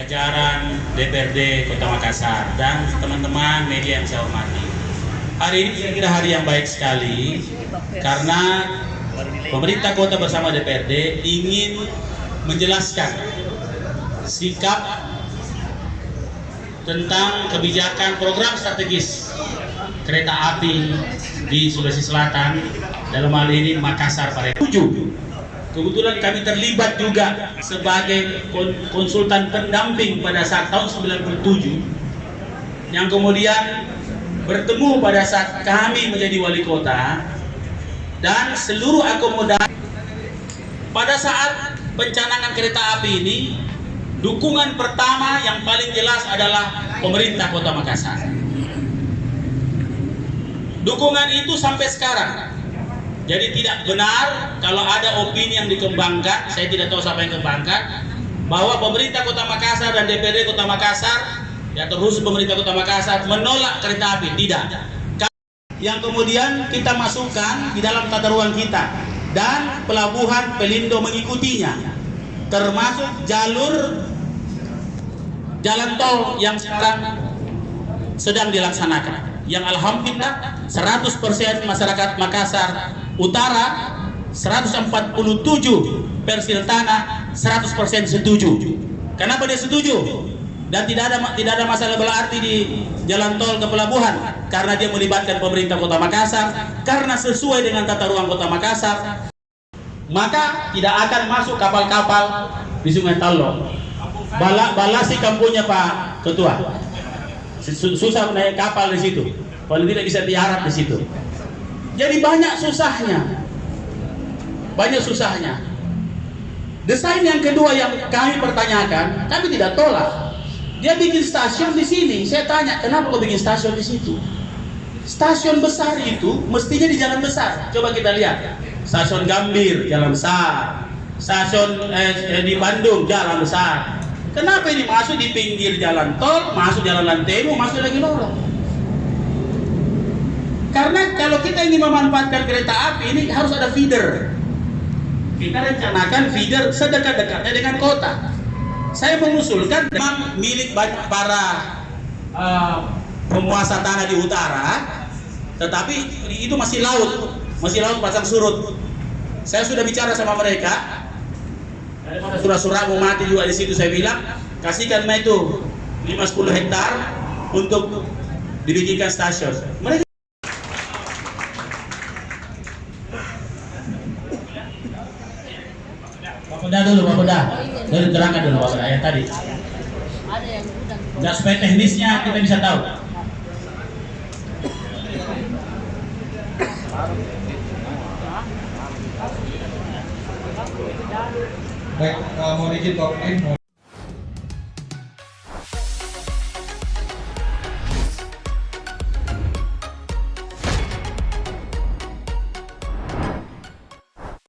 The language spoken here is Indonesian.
jajaran DPRD Kota Makassar dan teman-teman media yang saya hormati. Hari ini saya kira hari yang baik sekali karena pemerintah kota bersama DPRD ingin menjelaskan sikap tentang kebijakan program strategis kereta api di Sulawesi Selatan, dalam hal ini Makassar pada 7. Kebetulan kami terlibat juga sebagai konsultan pendamping pada saat tahun 97 yang kemudian bertemu pada saat kami menjadi wali kota, dan seluruh akomodasi pada saat pencanangan kereta api ini, dukungan pertama yang paling jelas adalah pemerintah Kota Makassar. Dukungan itu sampai sekarang. Jadi tidak benar kalau ada opini yang dikembangkan, saya tidak tahu siapa yang kembangkan, bahwa pemerintah Kota Makassar dan DPRD Kota Makassar, ya terkhusus pemerintah Kota Makassar, menolak kereta api. Tidak. Yang kemudian kita masukkan di dalam tata ruang kita, dan pelabuhan Pelindo mengikutinya, termasuk jalur jalan tol yang sekarang sedang dilaksanakan, yang alhamdulillah 100% masyarakat Makassar Utara, 147 persil tanah 100% setuju. Kenapa dia setuju? Dan tidak ada masalah berarti di jalan tol ke pelabuhan, karena dia melibatkan pemerintah Kota Makassar, karena sesuai dengan tata ruang Kota Makassar, maka tidak akan masuk kapal-kapal di Sungai Tallo. Balasi kampungnya Pak Ketua, susah naik kapal di situ, paling tidak bisa diharap di situ. Jadi banyak susahnya. Desain yang kedua yang kami pertanyakan, kami tidak tolak. Dia bikin stasiun di sini. Saya tanya, kenapa kau bikin stasiun di situ? Stasiun besar itu mestinya di jalan besar. Coba kita lihat. Stasiun Gambir, jalan besar. Stasiun di Bandung, jalan besar. Kenapa ini masuk di pinggir jalan tol, masuk jalan Lantemu, masuk lagi lorong? Karena kalau kita ingin memanfaatkan kereta api ini harus ada feeder. Kita rencanakan feeder sedekat-dekatnya dengan kota. Saya mengusulkan memang milik para penguasa tanah di utara, tetapi itu masih laut pasang surut. Saya sudah bicara sama mereka. Ada surah-surah mau mati juga di situ. Saya bilang kasihkan itu 5-10 hektar untuk dibikinkan stasiun. Mereka Bapak Dah dari terangkan dulu Bapak Dah yang tadi. Nggak supaya teknisnya kita bisa tahu. Baik, mohon izin Bapak Ibu.